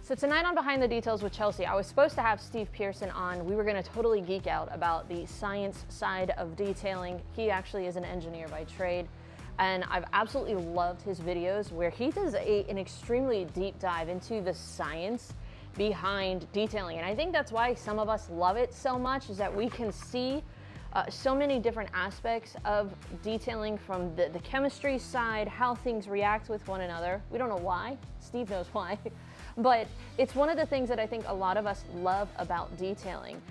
So tonight on Behind the Details with Chelsea, I was supposed to have Steve Pearson on. We were going to totally geek out about the science side of detailing. He actually is an engineer by trade, and I've absolutely loved his videos where he does an extremely deep dive into the science behind detailing. And I think that's why some of us love it so much, is that we can see so many different aspects of detailing, from the chemistry side, how things react with one another. We don't know why. Steve knows why. But it's one of the things that I think a lot of us love about detailing.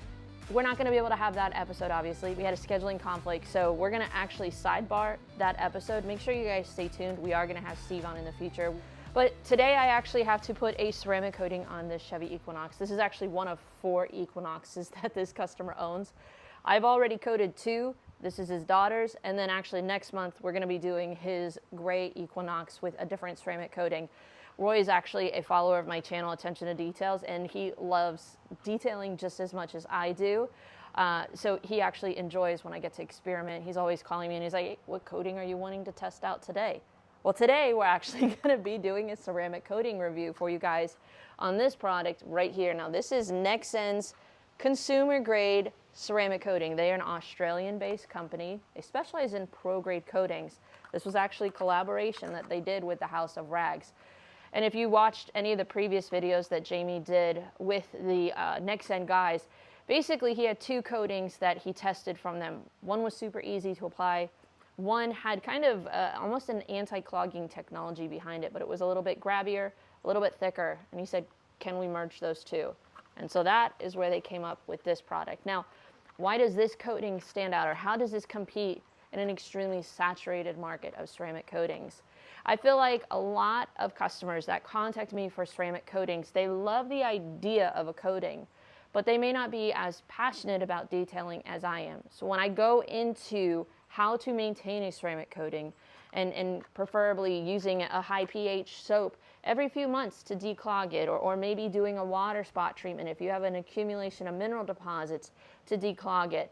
We're not gonna be able to have that episode, obviously. We had a scheduling conflict, so we're gonna actually sidebar that episode. Make sure you guys stay tuned. We are gonna have Steve on in the future. But today I actually have to put a ceramic coating on this Chevy Equinox. This is actually one of 4 Equinoxes that this customer owns. I've already coated 2. This is his daughter's, and then actually next month we're gonna be doing his gray Equinox with a different ceramic coating. Roy is actually a follower of my channel, Attention to Details, and he loves detailing just as much as I do. So he actually enjoys when I get to experiment. He's always calling me and he's like, hey, what coating are you wanting to test out today? Well, today we're actually gonna be doing a ceramic coating review for you guys on this product right here. Now this is NXTZEN's consumer grade ceramic coating. They are an Australian-based company. They specialize in pro-grade coatings. This was actually a collaboration that they did with the House of Rags. And if you watched any of the previous videos that Jamie did with the NXTZEN guys, basically he had 2 coatings that he tested from them. One was super easy to apply. One had kind of almost an anti-clogging technology behind it, but it was a little bit grabbier, a little bit thicker. And he said, can we merge those 2? And so that is where they came up with this product. Now, why does this coating stand out, or how does this compete in an extremely saturated market of ceramic coatings? I feel like a lot of customers that contact me for ceramic coatings, they love the idea of a coating, but they may not be as passionate about detailing as I am. So when I go into how to maintain a ceramic coating, and preferably using a high pH soap every few months to declog it, or maybe doing a water spot treatment if you have an accumulation of mineral deposits to declog it,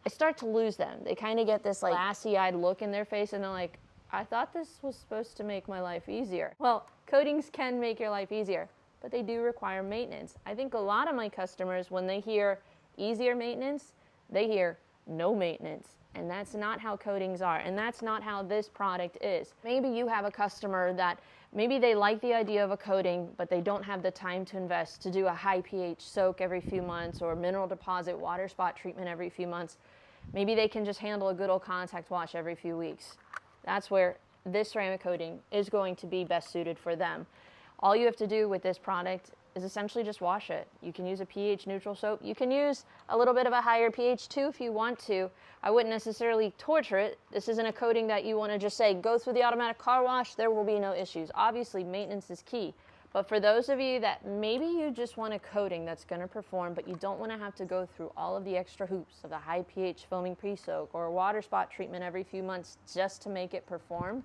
I start to lose them. They kind of get this like glassy-eyed look in their face, and they're like, I thought this was supposed to make my life easier. Well, coatings can make your life easier, but they do require maintenance. I think a lot of my customers, when they hear easier maintenance, they hear no maintenance. And that's not how coatings are, and that's not how this product is. Maybe you have a customer that maybe they like the idea of a coating, but they don't have the time to invest to do a high pH soak every few months, or mineral deposit water spot treatment every few months. Maybe they can just handle a good old contact wash every few weeks. That's where this ceramic coating is going to be best suited for them. All you have to do with this product is essentially just wash it. You can use a pH neutral soap. You can use a little bit of a higher pH too if you want to. I wouldn't necessarily torture it. This isn't a coating that you want to just say, go through the automatic car wash, there will be no issues. Obviously, maintenance is key. But for those of you that maybe you just want a coating that's going to perform, but you don't want to have to go through all of the extra hoops of the high pH foaming pre-soak or a water spot treatment every few months just to make it perform,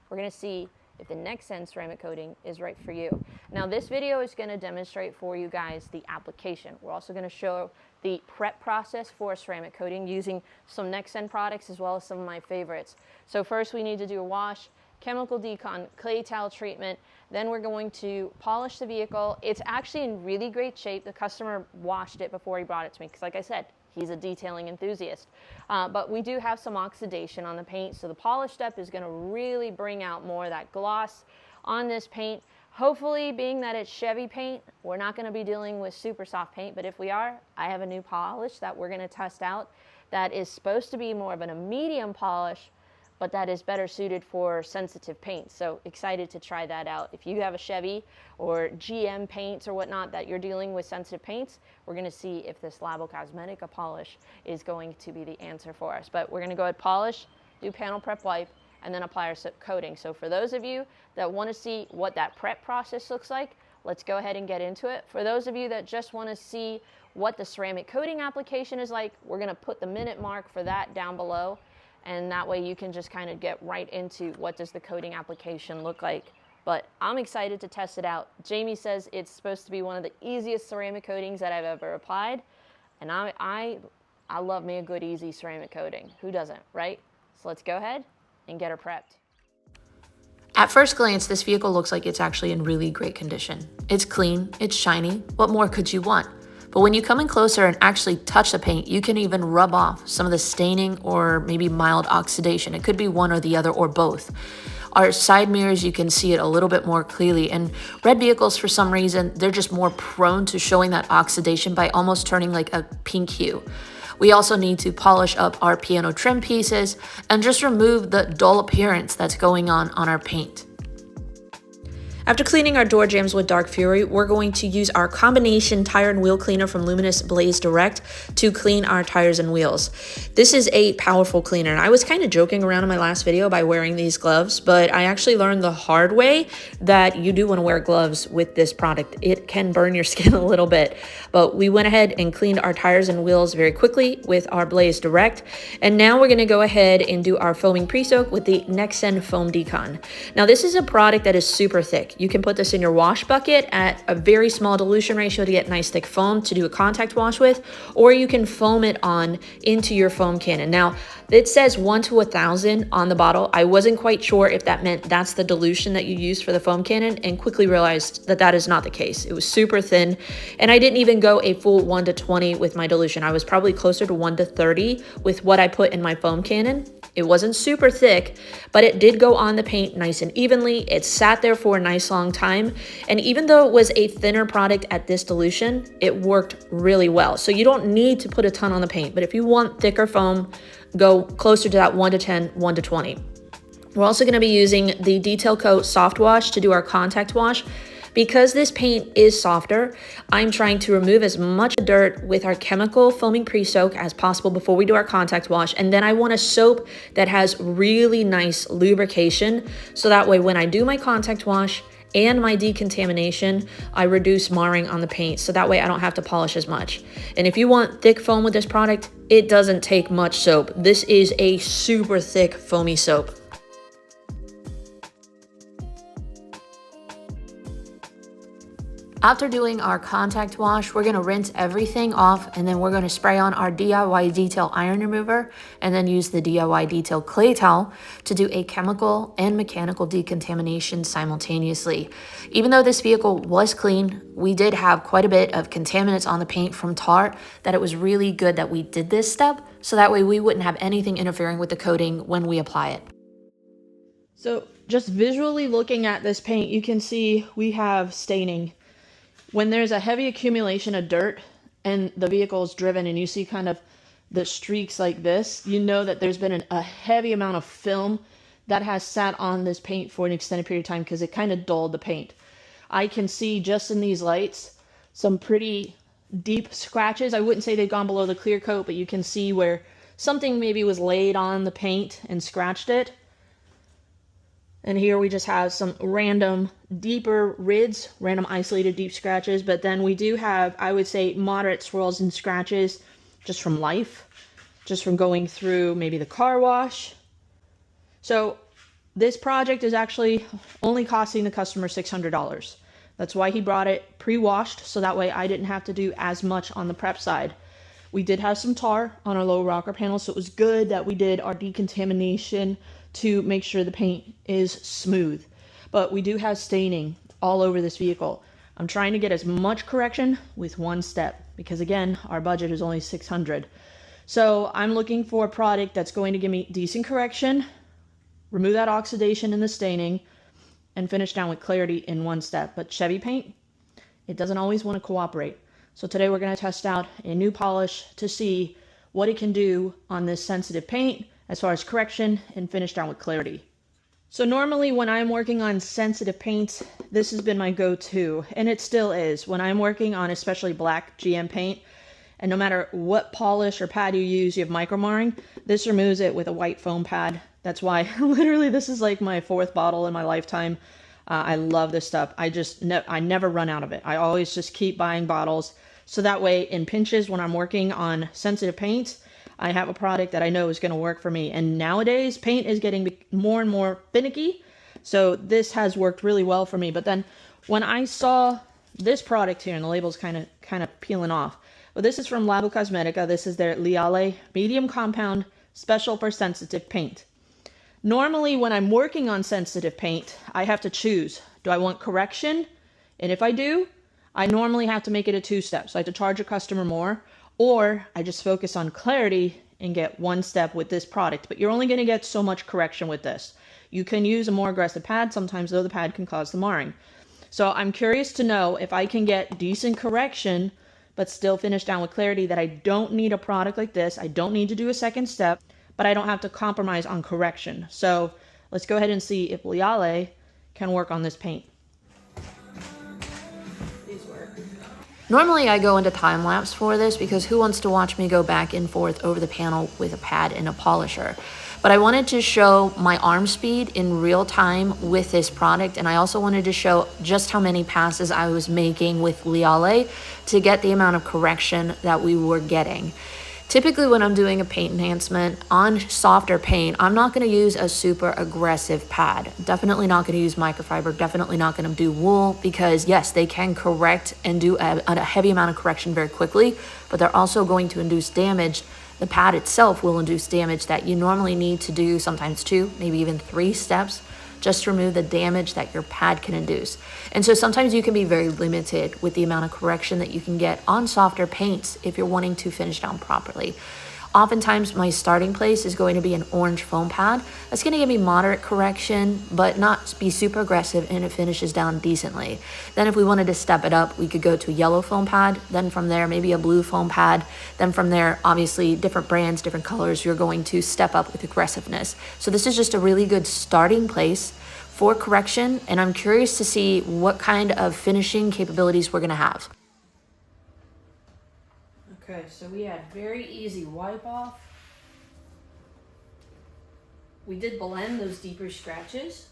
we're going to see if the NXTZEN ceramic coating is right for you. Now this video is going to demonstrate for you guys the application. We're also going to show the prep process for a ceramic coating using some NXTZEN products as well as some of my favorites. So first we need to do a wash, chemical decon, clay towel treatment. Then we're going to polish the vehicle. It's actually in really great shape. The customer washed it before he brought it to me because, like I said, he's a detailing enthusiast. But we do have some oxidation on the paint, so the polish step is going to really bring out more of that gloss on this paint. Hopefully, being that it's Chevy paint, we're not going to be dealing with super soft paint, but if we are, I have a new polish that we're going to test out that is supposed to be more of a medium polish, but that is better suited for sensitive paints. So excited to try that out. If you have a Chevy or GM paints or whatnot that you're dealing with sensitive paints, we're gonna see if this Labo Cosmetica polish is going to be the answer for us. But we're gonna go ahead, polish, do panel prep wipe, and then apply our coating. So for those of you that wanna see what that prep process looks like, let's go ahead and get into it. For those of you that just wanna see what the ceramic coating application is like, we're gonna put the minute mark for that down below. And that way you can just kind of get right into what does the coating application look like. But I'm excited to test it out. Jamie says it's supposed to be one of the easiest ceramic coatings that I've ever applied. And I love me a good easy ceramic coating. Who doesn't, right? So let's go ahead and get her prepped. At first glance, this vehicle looks like it's actually in really great condition. It's clean, it's shiny, what more could you want? But when you come in closer and actually touch the paint, you can even rub off some of the staining or maybe mild oxidation. It could be one or the other or both. Our side mirrors, you can see it a little bit more clearly, and red vehicles, for some reason, they're just more prone to showing that oxidation by almost turning like a pink hue. We also need to polish up our piano trim pieces and just remove the dull appearance that's going on our paint. After cleaning our door jambs with Dark Fury, we're going to use our combination tire and wheel cleaner from Luminous Blaze Direct to clean our tires and wheels. This is a powerful cleaner, and I was kind of joking around in my last video by wearing these gloves, but I actually learned the hard way that you do want to wear gloves with this product. It can burn your skin a little bit, but we went ahead and cleaned our tires and wheels very quickly with our Blaze Direct, and now we're going to go ahead and do our foaming pre-soak with the NXTZEN Foam Decon. Now, this is a product that is super thick. You can put this in your wash bucket at a very small dilution ratio to get nice thick foam to do a contact wash with, or you can foam it on into your foam cannon. Now, it says 1 to 1,000 on the bottle. I wasn't quite sure if that meant that's the dilution that you use for the foam cannon, and quickly realized that that is not the case. It was super thin, and I didn't even go a full 1 to 20 with my dilution. I was probably closer to 1 to 30 with what I put in my foam cannon. It wasn't super thick, but it did go on the paint nice and evenly. It sat there for a nice long time. And even though it was a thinner product at this dilution, it worked really well. So you don't need to put a ton on the paint, but if you want thicker foam, go closer to that 1 to 10, 1 to 20. We're also going to be using the Detail Coat Soft Wash to do our contact wash. Because this paint is softer, I'm trying to remove as much dirt with our chemical foaming pre-soak as possible before we do our contact wash. And then I want a soap that has really nice lubrication, so that way when I do my contact wash and my decontamination, I reduce marring on the paint, so that way I don't have to polish as much. And if you want thick foam with this product, it doesn't take much soap. This is a super thick foamy soap. After doing our contact wash, we're going to rinse everything off, and then we're going to spray on our DIY Detail Iron Remover and then use the DIY Detail Clay Towel to do a chemical and mechanical decontamination simultaneously. Even though this vehicle was clean, we did have quite a bit of contaminants on the paint from tar, that it was really good that we did this step, so that way we wouldn't have anything interfering with the coating when we apply it. So just visually looking at this paint, you can see we have staining. When there's a heavy accumulation of dirt and the vehicle is driven and you see kind of the streaks like this, you know that there's been a heavy amount of film that has sat on this paint for an extended period of time because it kind of dulled the paint. I can see just in these lights some pretty deep scratches. I wouldn't say they've gone below the clear coat, but you can see where something maybe was laid on the paint and scratched it. And here we just have some random deeper rids, random isolated deep scratches. But then we do have, I would say, moderate swirls and scratches just from life, just from going through maybe the car wash. So this project is actually only costing the customer $600. That's why he brought it pre-washed, so that way I didn't have to do as much on the prep side. We did have some tar on our lower rocker panel, so it was good that we did our decontamination to make sure the paint is smooth. But we do have staining all over this vehicle. I'm trying to get as much correction with one step because, again, our budget is only $600. So I'm looking for a product that's going to give me decent correction, remove that oxidation and the staining, and finish down with clarity in one step. But Chevy paint, it doesn't always want to cooperate. So today we're going to test out a new polish to see what it can do on this sensitive paint as far as correction and finish down with clarity. So normally when I'm working on sensitive paints, this has been my go-to, and it still is. When I'm working on especially black GM paint, and no matter what polish or pad you use, you have micro marring, this removes it with a white foam pad. That's why literally this is like my 4th bottle in my lifetime. I love this stuff. I never run out of it. I always just keep buying bottles. So that way in pinches when I'm working on sensitive paints, I have a product that I know is going to work for me. And nowadays, paint is getting more and more finicky. So this has worked really well for me. But then when I saw this product here, and the label's kind of peeling off. But this is from Labo Cosmetica. This is their Liale Medium Compound Special for Sensitive Paint. Normally, when I'm working on sensitive paint, I have to choose. Do I want correction? And if I do, I normally have to make it a two-step. So I have to charge a customer more, or I just focus on clarity and get one step with this product. But you're only going to get so much correction with this. You can use a more aggressive pad. Sometimes, though, the pad can cause the marring. So I'm curious to know if I can get decent correction, but still finish down with clarity, that I don't need a product like this. I don't need to do a second step, but I don't have to compromise on correction. So let's go ahead and see if Liale can work on this paint. Normally I go into time lapse for this because who wants to watch me go back and forth over the panel with a pad and a polisher? But I wanted to show my arm speed in real time with this product, and I also wanted to show just how many passes I was making with Liale to get the amount of correction that we were getting. Typically when I'm doing a paint enhancement on softer paint, I'm not going to use a super aggressive pad. Definitely not going to use microfiber, definitely not going to do wool, because yes, they can correct and do a heavy amount of correction very quickly, but they're also going to induce damage. The pad itself will induce damage that you normally need to do sometimes 2, maybe even 3 steps just to remove the damage that your pad can induce. And so sometimes you can be very limited with the amount of correction that you can get on softer paints if you're wanting to finish down properly. Oftentimes my starting place is going to be an orange foam pad. That's going to give me moderate correction, but not be super aggressive, and it finishes down decently. Then if we wanted to step it up, we could go to a yellow foam pad. Then from there, maybe a blue foam pad. Then from there, obviously different brands, different colors, you're going to step up with aggressiveness. So this is just a really good starting place for correction, and I'm curious to see what kind of finishing capabilities we're going to have. Okay, so we had very easy wipe off. We did blend those deeper scratches.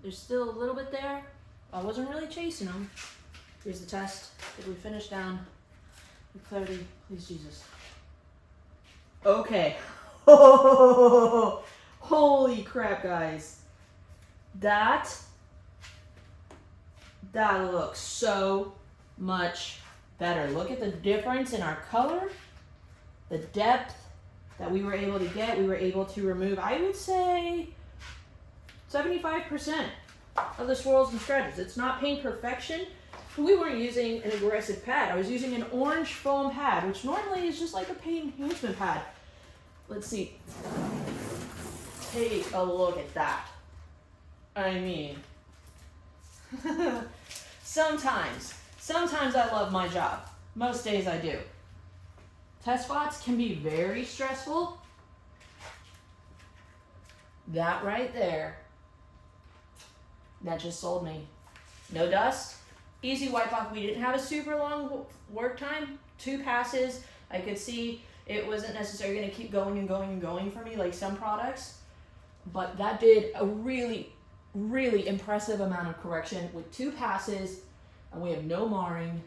There's still a little bit there. I wasn't really chasing them. Here's the test. Did we finish down with clarity? Please, Jesus. Okay. Oh, holy crap, guys. That looks so much better. Look at the difference in our color, the depth that we were able to get. We were able to remove, I would say, 75% of the swirls and stretches. It's not paint perfection. We weren't using an aggressive pad. I was using an orange foam pad, which normally is just like a paint enhancement pad. Let's see. Take a look at that. I mean, Sometimes I love my job. Most days I do. Test spots can be very stressful. That right there, that just sold me. No dust, easy wipe off. We didn't have a super long work time, 2 passes. I could see it wasn't necessarily going to keep going and going and going for me like some products, but that did a really, really impressive amount of correction with 2 passes. And we have no marring,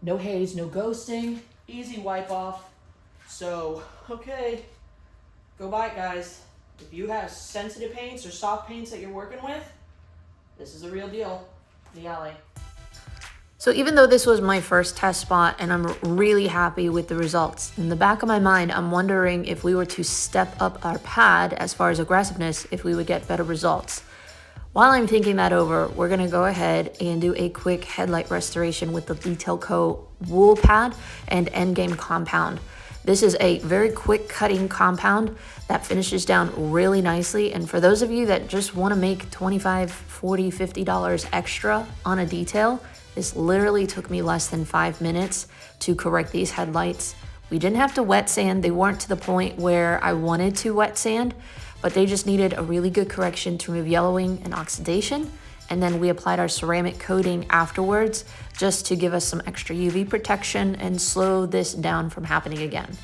no haze, no ghosting, easy wipe off. So, okay, go buy it, guys. If you have sensitive paints or soft paints that you're working with, this is a real deal. Liale. So even though this was my first test spot and I'm really happy with the results, in the back of my mind, I'm wondering if we were to step up our pad as far as aggressiveness, if we would get better results. While I'm thinking that over, we're gonna go ahead and do a quick headlight restoration with the Detail Co. wool pad and Endgame compound. This is a very quick cutting compound that finishes down really nicely. And for those of you that just wanna make $25, $40, $50 extra on a detail, this literally took me less than 5 minutes to correct these headlights. We didn't have to wet sand. They weren't to the point where I wanted to wet sand, but they just needed a really good correction to remove yellowing and oxidation. And then we applied our ceramic coating afterwards just to give us some extra UV protection and slow this down from happening again.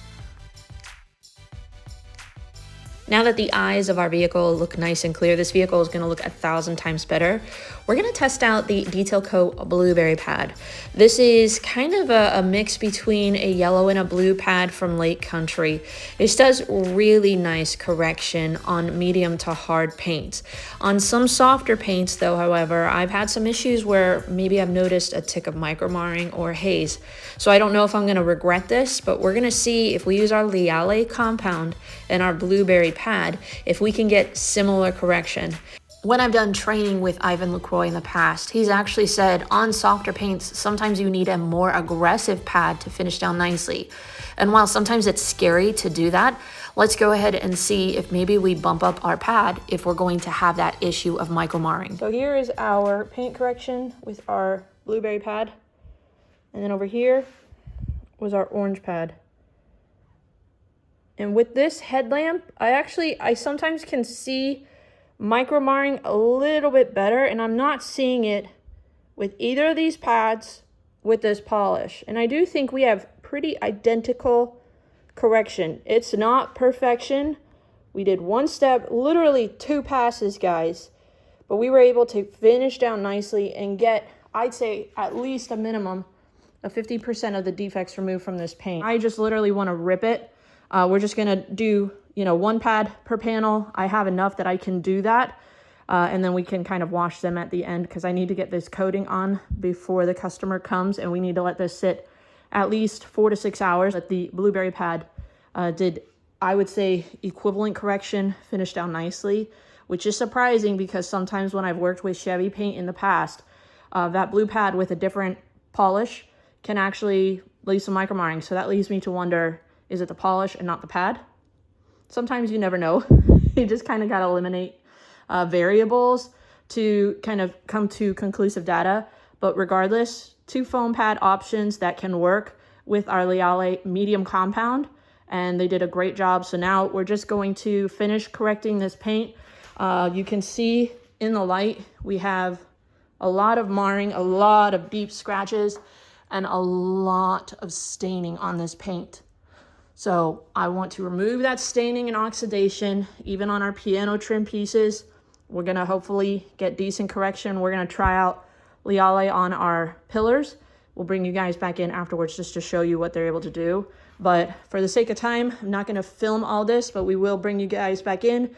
Now that the eyes of our vehicle look nice and clear, this vehicle is going to look 1,000 times better. We're going to test out the Detail Co. Blueberry pad. This is kind of a mix between a yellow and a blue pad from Lake Country. This does really nice correction on medium to hard paints. On some softer paints though, however, I've had some issues where maybe I've noticed a tick of micro marring or haze. So I don't know if I'm going to regret this, but we're going to see if we use our Liale compound and our blueberry pad if we can get similar correction. When I've done training with Ivan LaCroix in the past, he's actually said on softer paints, sometimes you need a more aggressive pad to finish down nicely. And while sometimes it's scary to do that, let's go ahead and see if maybe we bump up our pad if we're going to have that issue of micro marring. So here is our paint correction with our blueberry pad. And then over here was our orange pad. And with this headlamp, I sometimes can see micro marring a little bit better, and I'm not seeing it with either of these pads with this polish. And I do think we have pretty identical correction. It's not perfection. We did one step, literally 2 passes, guys, but we were able to finish down nicely and get, I'd say, at least a minimum of 50% of the defects removed from this paint. I just literally want to rip it. We're just gonna do, you know, 1 pad per panel. I have enough that I can do that. And then we can kind of wash them at the end because I need to get this coating on before the customer comes, and we need to let this sit at least 4 to 6 hours. But the blueberry pad did, I would say, equivalent correction, finished down nicely, which is surprising because sometimes when I've worked with Chevy paint in the past, that blue pad with a different polish can actually leave some micro marring. So that leads me to wonder, is it the polish and not the pad? Sometimes you never know. You just kind of got to eliminate variables to kind of come to conclusive data. But regardless, 2 foam pad options that can work with our Leale medium compound, and they did a great job. So now we're just going to finish correcting this paint. You can see in the light, we have a lot of marring, a lot of deep scratches, and a lot of staining on this paint. So I want to remove that staining and oxidation, even on our piano trim pieces. We're gonna hopefully get decent correction. We're gonna try out Leale on our pillars. We'll bring you guys back in afterwards just to show you what they're able to do. But for the sake of time, I'm not gonna film all this, but we will bring you guys back in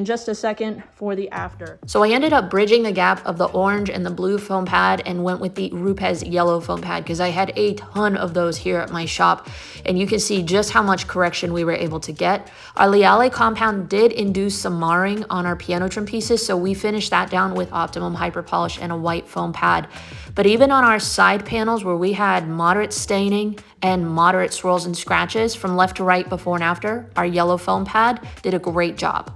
just a second for the after. So I ended up bridging the gap of the orange and the blue foam pad and went with the Rupes yellow foam pad because I had a ton of those here at my shop, and you can see just how much correction we were able to get. Our Leale compound did induce some marring on our piano trim pieces, so we finished that down with Optimum Hyper Polish and a white foam pad. But even on our side panels where we had moderate staining and moderate swirls and scratches from left to right before and after, our yellow foam pad did a great job.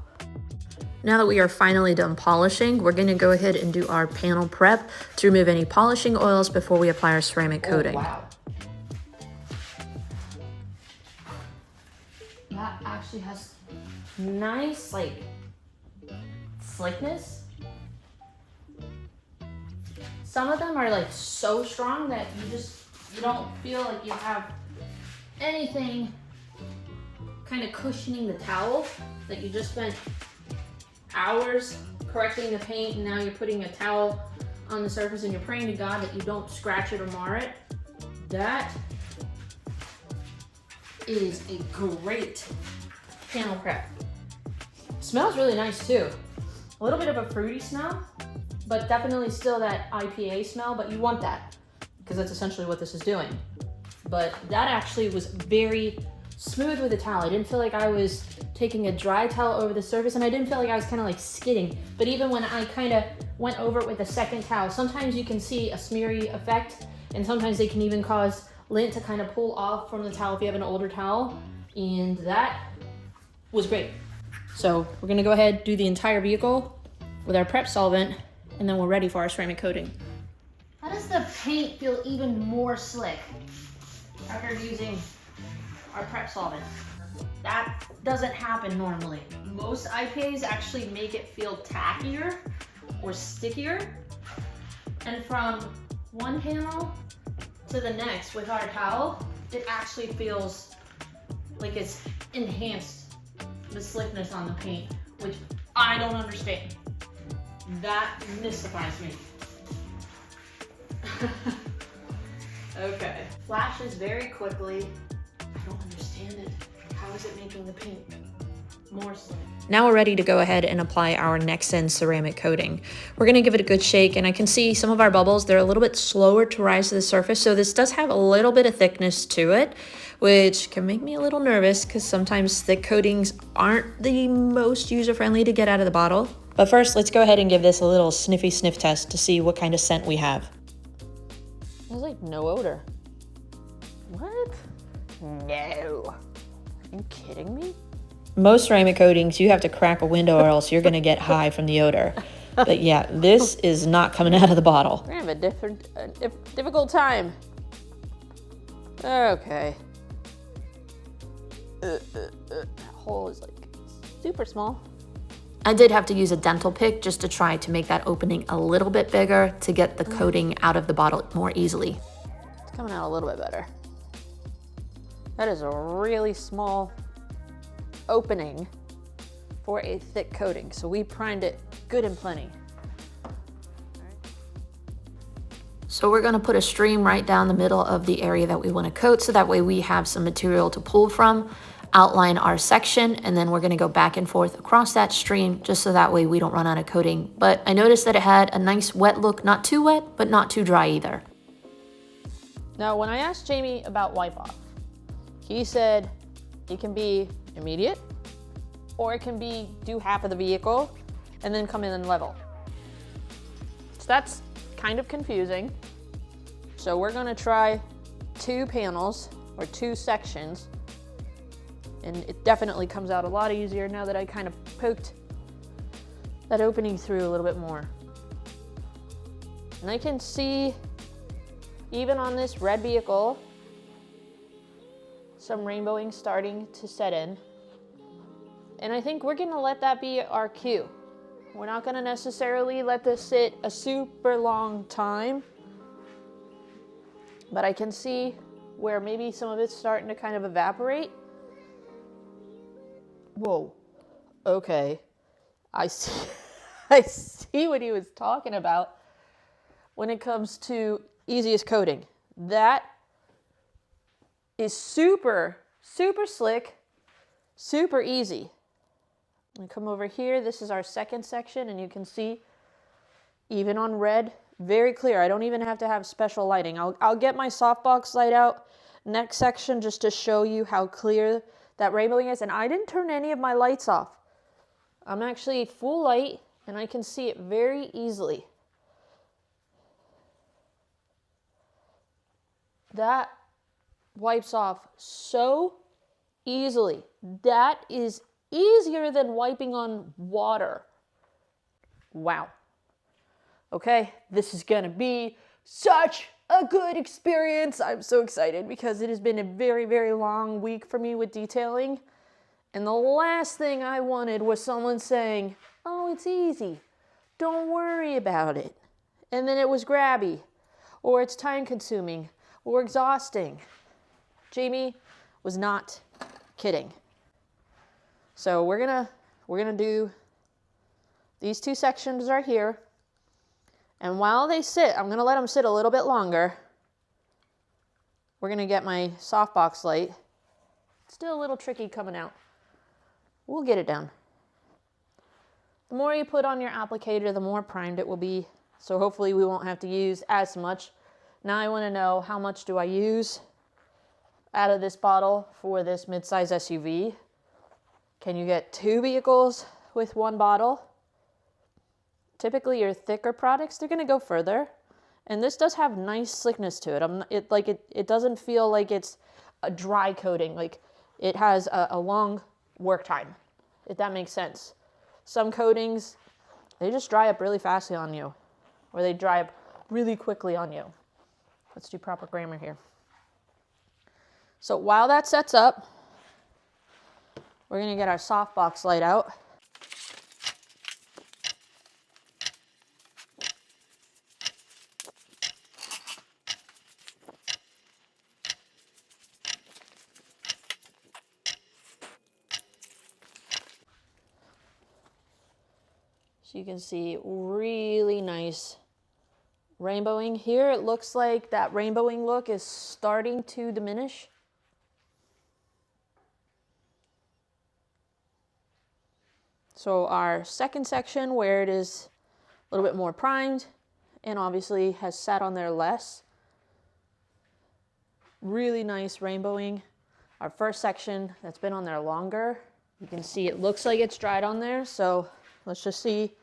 Now that we are finally done polishing, we're going to go ahead and do our panel prep to remove any polishing oils before we apply our ceramic coating. Oh, wow. That actually has nice, like, slickness. Some of them are like so strong that you don't feel like you have anything kind of cushioning the towel, that you just spent hours correcting the paint and now you're putting a towel on the surface and you're praying to God that you don't scratch it or mar it. That is a great panel prep. Smells really nice too. A little bit of a fruity smell, but definitely still that IPA smell, but you want that because that's essentially what this is doing. But that actually was very smooth with the towel. I didn't feel like I was taking a dry towel over the surface, and I didn't feel like I was kind of like skidding. But even when I kind of went over it with a second towel, sometimes you can see a smeary effect, and sometimes they can even cause lint to kind of pull off from the towel if you have an older towel, and that was great. So we're gonna go ahead, do the entire vehicle with our prep solvent, and then we're ready for our ceramic coating. How does the paint feel even more slick after using our prep solvent? That doesn't happen normally. Most IPAs actually make it feel tackier or stickier. And from one panel to the next with our towel, it actually feels like it's enhanced the slickness on the paint, which I don't understand. That mystifies me. Okay. Flashes very quickly. I don't understand it. How is it making the paint more slick? Now we're ready to go ahead and apply our NXTZEN ceramic coating. We're going to give it a good shake, and I can see some of our bubbles, they're a little bit slower to rise to the surface, so this does have a little bit of thickness to it, which can make me a little nervous because sometimes thick coatings aren't the most user-friendly to get out of the bottle. But first, let's go ahead and give this a little sniffy sniff test to see what kind of scent we have. There's like no odor. What? No. Are you kidding me? Most ceramic coatings, you have to crack a window or else you're gonna get high from the odor. But yeah, this is not coming out of the bottle. We're gonna have a difficult time. Okay. That hole is like super small. I did have to use a dental pick just to try to make that opening a little bit bigger to get the coating out of the bottle more easily. It's coming out a little bit better. That is a really small opening for a thick coating. So we primed it good and plenty. So we're gonna put a stream right down the middle of the area that we wanna coat so that way we have some material to pull from, outline our section, and then we're gonna go back and forth across that stream just so that way we don't run out of coating. But I noticed that it had a nice wet look, not too wet, but not too dry either. Now, when I asked Jamie about wipe off, he said it can be immediate, or it can be do half of the vehicle and then come in and level. So that's kind of confusing. So we're gonna try 2 panels or 2 sections, and it definitely comes out a lot easier now that I kind of poked that opening through a little bit more. And I can see, even on this red vehicle, some rainbowing starting to set in. And I think we're gonna let that be our cue. We're not gonna necessarily let this sit a super long time, but I can see where maybe some of it's starting to kind of evaporate. Whoa, okay. I see, I see what he was talking about when it comes to easiest coating. That is super, super slick, super easy. And come over here, this is our second section, and you can see, even on red, very clear. I don't even have to have special lighting. I'll get my softbox light out next section just to show you how clear that rainbowing is. And I didn't turn any of my lights off. I'm actually full light, and I can see it very easily. That wipes off so easily. That is easier than wiping on water. Wow. Okay, this is gonna be such a good experience. I'm so excited because it has been a very, very long week for me with detailing. And the last thing I wanted was someone saying, oh, it's easy. Don't worry about it. And then it was grabby, or it's time consuming, or exhausting. Jamie was not kidding. So we're gonna do these 2 sections right here. And while they sit, I'm gonna let them sit a little bit longer. We're gonna get my softbox light. It's still a little tricky coming out. We'll get it down. The more you put on your applicator, the more primed it will be. So hopefully we won't have to use as much. Now I wanna know, how much do I use out of this bottle for this midsize SUV? Can you get 2 vehicles with 1 bottle? Typically your thicker products, they're gonna go further. And this does have nice slickness to it. It doesn't feel like it's a dry coating. Like it has a long work time, if that makes sense. Some coatings, they just dry up really fastly on you, or they dry up really quickly on you. Let's do proper grammar here. So while that sets up, we're gonna get our softbox light out. So you can see really nice rainbowing here. It looks like that rainbowing look is starting to diminish. So our second section, where it is a little bit more primed and obviously has sat on there less. Really nice rainbowing. our first section that's been on there longer. You can see it looks like it's dried on there. So let's just see,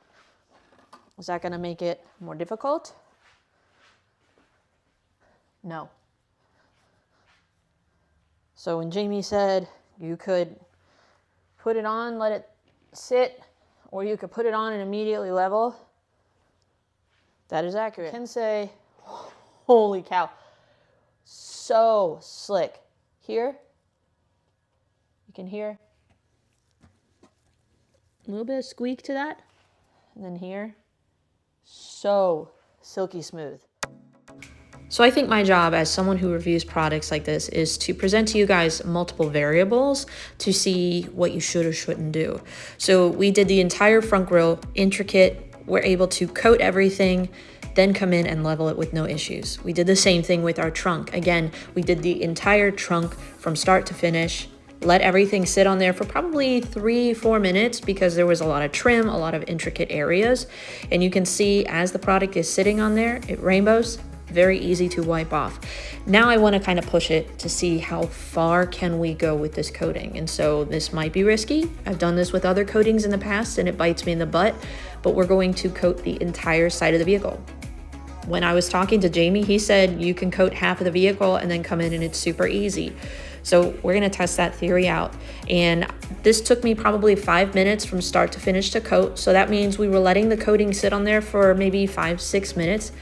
is that gonna make it more difficult? No. So when Jamie said you could put it on, let it sit, or you could put it on and immediately level, that is accurate. I can say, holy cow, so slick. Here, you can hear a little bit of squeak to that. And then here, so silky smooth. So I think my job as someone who reviews products like this is to present to you guys multiple variables to see what you should or shouldn't do. So we did the entire front grille, intricate. We're able to coat everything, then come in and level it with no issues. We did the same thing with our trunk. Again, we did the entire trunk from start to finish, let everything sit on there for probably 3-4 minutes because there was a lot of trim, a lot of intricate areas. And you can see as the product is sitting on there, it rainbows, very easy to wipe off. Now I want to kind of push it to see how far can we go with this coating. And so this might be risky. I've done this with other coatings in the past and it bites me in the butt, but we're going to coat the entire side of the vehicle. When I was talking to Jamie, he said you can coat half of the vehicle and then come in and it's super easy. So we're going to test that theory out. And this took me probably 5 minutes from start to finish to coat. So that means we were letting the coating sit on there for maybe 5-6 minutes.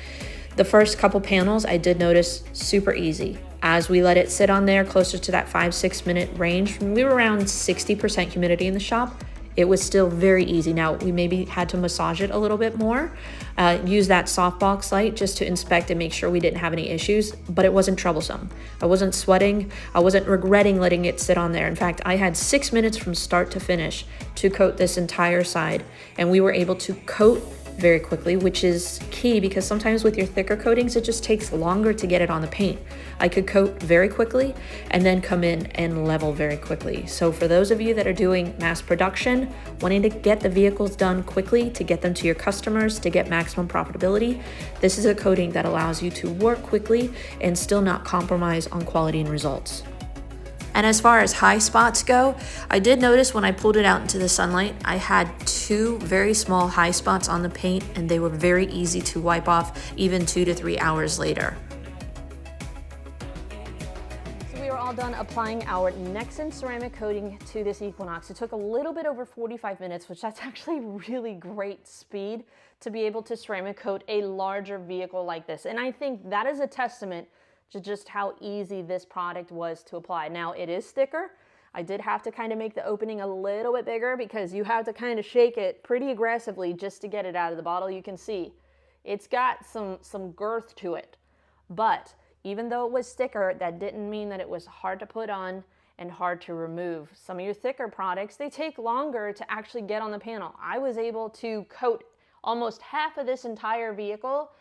The first couple panels I did notice super easy. As we let it sit on there closer to that 5-6 minute range, we were around 60% humidity in the shop. It was still very easy. Now we maybe had to massage it a little bit more, use that softbox light just to inspect and make sure we didn't have any issues, but it wasn't troublesome. I wasn't sweating. I wasn't regretting letting it sit on there. In fact, I had 6 minutes from start to finish to coat this entire side, and we were able to coat very quickly, which is key because sometimes with your thicker coatings, it just takes longer to get it on the paint. I could coat very quickly and then come in and level very quickly. So for those of you that are doing mass production, wanting to get the vehicles done quickly to get them to your customers to get maximum profitability, this is a coating that allows you to work quickly and still not compromise on quality and results. And as far as high spots go, I did notice when I pulled it out into the sunlight, I had 2 very small high spots on the paint and they were very easy to wipe off even 2 to 3 hours later. So we were all done applying our NXTZEN ceramic coating to this Equinox. It took a little bit over 45 minutes, which that's actually really great speed to be able to ceramic coat a larger vehicle like this. And I think that is a testament to just how easy this product was to apply. Now it is thicker. I did have to kind of make the opening a little bit bigger because you have to kind of shake it pretty aggressively just to get it out of the bottle. You can see it's got some girth to it. But even though it was thicker, that didn't mean that it was hard to put on and hard to remove. Some of your thicker products, they take longer to actually get on the panel. I was able to coat almost half of this entire vehicle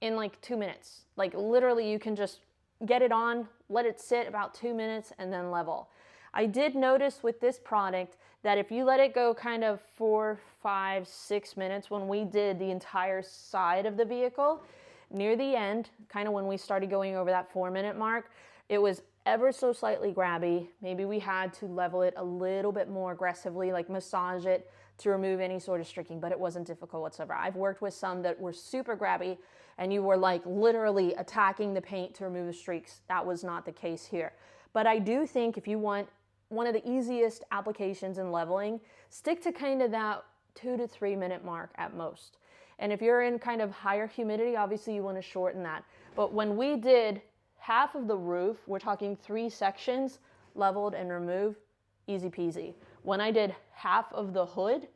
in like 2 minutes. Like literally you can just get it on, let it sit about 2 minutes and then level. I did notice with this product that if you let it go kind of 4, 5, 6 minutes when we did the entire side of the vehicle, near the end, kind of when we started going over that 4-minute mark, it was ever so slightly grabby. Maybe we had to level it a little bit more aggressively, like massage it to remove any sort of streaking, but it wasn't difficult whatsoever. I've worked with some that were super grabby and you were like literally attacking the paint to remove the streaks. That was not the case here. But I do think if you want one of the easiest applications in leveling, stick to kind of that 2 to 3 minute mark at most. And if you're in kind of higher humidity, obviously you want to shorten that. But when we did half of the roof, we're talking 3 sections, leveled and removed, easy peasy. When I did half of the hood,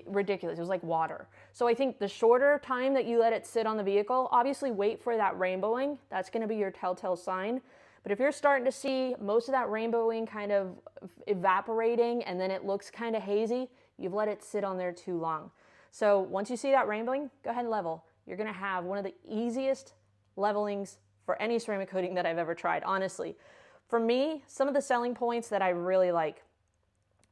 ridiculous, it was like water. So I think the shorter time that you let it sit on the vehicle, obviously wait for that rainbowing, that's gonna be your telltale sign. But if you're starting to see most of that rainbowing kind of evaporating and then it looks kind of hazy, you've let it sit on there too long. So once you see that rainbowing, go ahead and level. You're gonna have one of the easiest levelings for any ceramic coating that I've ever tried, honestly. For me, some of the selling points that I really like,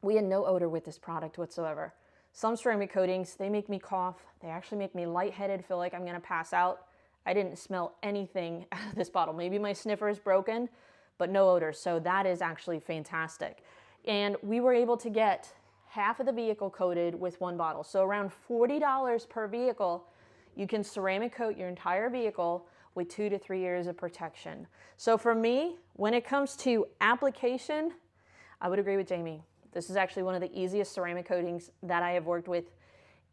we had no odor with this product whatsoever. Some ceramic coatings, they make me cough. They actually make me lightheaded, feel like I'm gonna pass out. I didn't smell anything out of this bottle. Maybe my sniffer is broken, but no odor. So that is actually fantastic. And we were able to get half of the vehicle coated with one bottle. So around $40 per vehicle, you can ceramic coat your entire vehicle with 2 to 3 years of protection. So for me, when it comes to application, I would agree with Jamie. This is actually one of the easiest ceramic coatings that I have worked with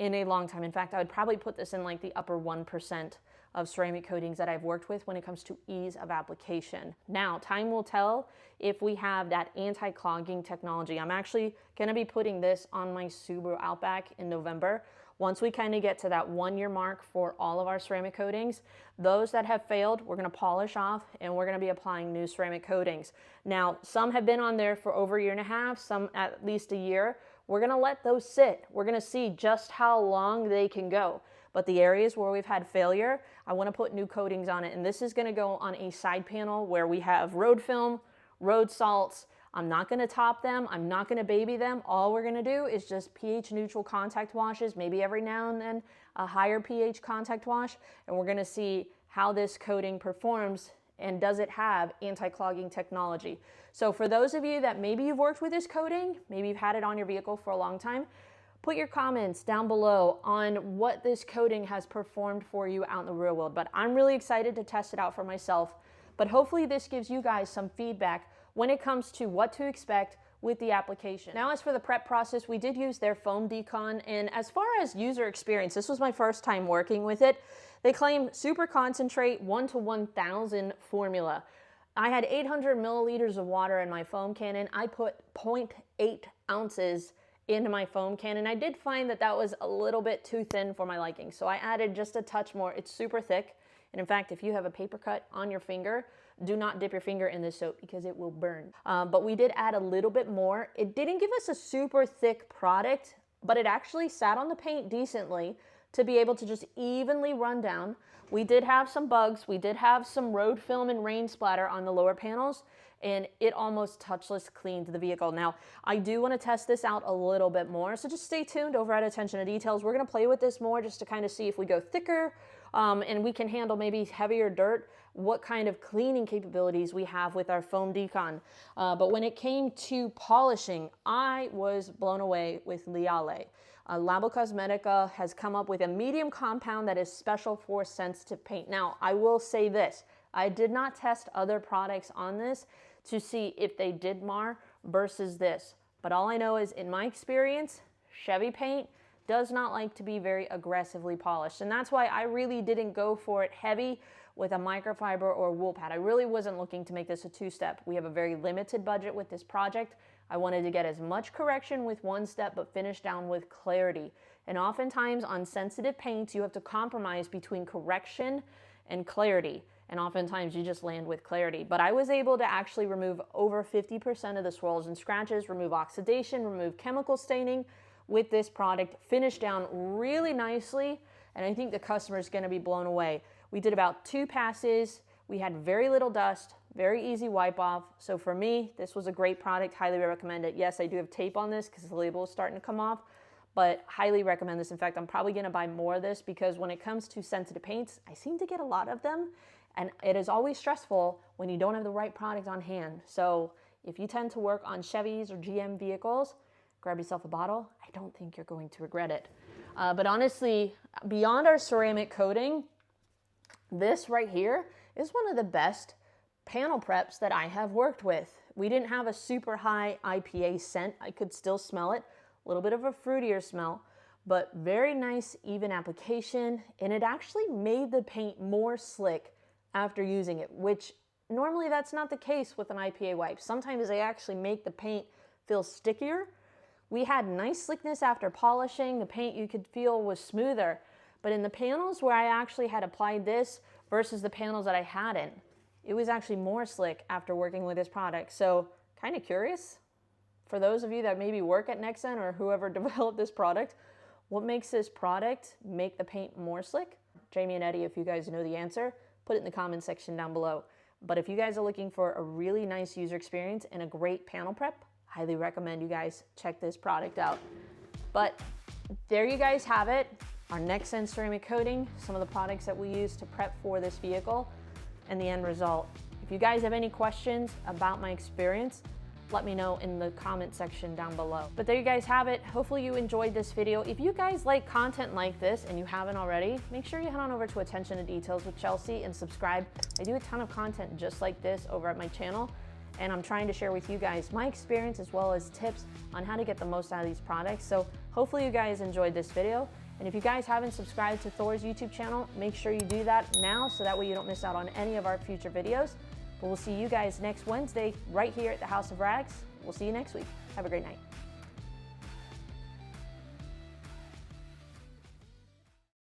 in a long time. In fact, I would probably put this in like the upper 1% of ceramic coatings that I've worked with when it comes to ease of application. Now, time will tell if we have that anti-clogging technology. I'm actually gonna be putting this on my Subaru Outback in November. Once we kind of get to that 1-year mark for all of our ceramic coatings, those that have failed, we're gonna polish off and we're gonna be applying new ceramic coatings. Now, some have been on there for over 1.5 years, some at least a year. We're gonna let those sit. We're gonna see just how long they can go. But the areas where we've had failure, I wanna put new coatings on it. And this is gonna go on a side panel where we have road film, road salts. I'm not gonna top them, I'm not gonna baby them. All we're gonna do is just pH neutral contact washes, maybe every now and then a higher pH contact wash, and we're gonna see how this coating performs and does it have anti-clogging technology. So for those of you that maybe you've worked with this coating, maybe you've had it on your vehicle for a long time, put your comments down below on what this coating has performed for you out in the real world. But I'm really excited to test it out for myself. But hopefully this gives you guys some feedback when it comes to what to expect with the application. Now, as for the prep process, we did use their foam decon, and as far as user experience, this was my first time working with it. They claim super concentrate 1 to 1,000 formula. I had 800 milliliters of water in my foam cannon. I put 0.8 ounces into my foam cannon. I did find that that was a little bit too thin for my liking, so I added just a touch more. It's super thick, and in fact, if you have a paper cut on your finger, do not dip your finger in this soap because it will burn. But we did add a little bit more. It didn't give us a super thick product, but it actually sat on the paint decently to be able to just evenly run down. We did have some bugs. We did have some road film and rain splatter on the lower panels, and it almost touchless cleaned the vehicle. Now, I do want to test this out a little bit more, so just stay tuned over at Attention to Details. We're going to play with this more just to kind of see if we go thicker and we can handle maybe heavier dirt, what kind of cleaning capabilities we have with our foam decon. But when it came to polishing, I was blown away with Leale. Labo Cosmetica has come up with a medium compound that is special for sensitive paint. Now, I will say this, I did not test other products on this to see if they did mar versus this. But all I know is, in my experience, Chevy paint does not like to be very aggressively polished. And that's why I really didn't go for it heavy with a microfiber or wool pad. I really wasn't looking to make this a two-step. We have a very limited budget with this project. I wanted to get as much correction with one step, but finish down with clarity. And oftentimes on sensitive paints, you have to compromise between correction and clarity. And oftentimes you just land with clarity. But I was able to actually remove over 50% of the swirls and scratches, remove oxidation, remove chemical staining with this product, finish down really nicely. And I think the customer is going to be blown away. We did about 2 passes. We had very little dust, very easy wipe off. So for me, this was a great product, highly recommend it. Yes, I do have tape on this because the label is starting to come off, but highly recommend this. In fact, I'm probably gonna buy more of this because when it comes to sensitive paints, I seem to get a lot of them, and it is always stressful when you don't have the right product on hand. So if you tend to work on Chevys or GM vehicles, grab yourself a bottle. I don't think you're going to regret it. But honestly, beyond our ceramic coating, this right here is one of the best panel preps that I have worked with. We didn't have a super high IPA scent. I could still smell it, a little bit of a fruitier smell, but very nice, even application. And it actually made the paint more slick after using it, which normally that's not the case with an IPA wipe. Sometimes they actually make the paint feel stickier. We had nice slickness after polishing. The paint you could feel was smoother. But in the panels where I actually had applied this versus the panels that I hadn't, it was actually more slick after working with this product. So kind of curious, for those of you that maybe work at NXTZEN or whoever developed this product, what makes this product make the paint more slick? Jamie and Eddie, if you guys know the answer, put it in the comment section down below. But if you guys are looking for a really nice user experience and a great panel prep, highly recommend you guys check this product out. But there you guys have it, our NXTZEN ceramic coating, some of the products that we use to prep for this vehicle, and the end result. If you guys have any questions about my experience, let me know in the comment section down below. But there you guys have it. Hopefully you enjoyed this video. If you guys like content like this and you haven't already, make sure you head on over to Attention to Details with Chelsea and subscribe. I do a ton of content just like this over at my channel, and I'm trying to share with you guys my experience as well as tips on how to get the most out of these products. So hopefully you guys enjoyed this video. And if you guys haven't subscribed to Thor's YouTube channel, make sure you do that now so that way you don't miss out on any of our future videos. But we'll see you guys next Wednesday right here at the House of Rags. We'll see you next week. Have a great night.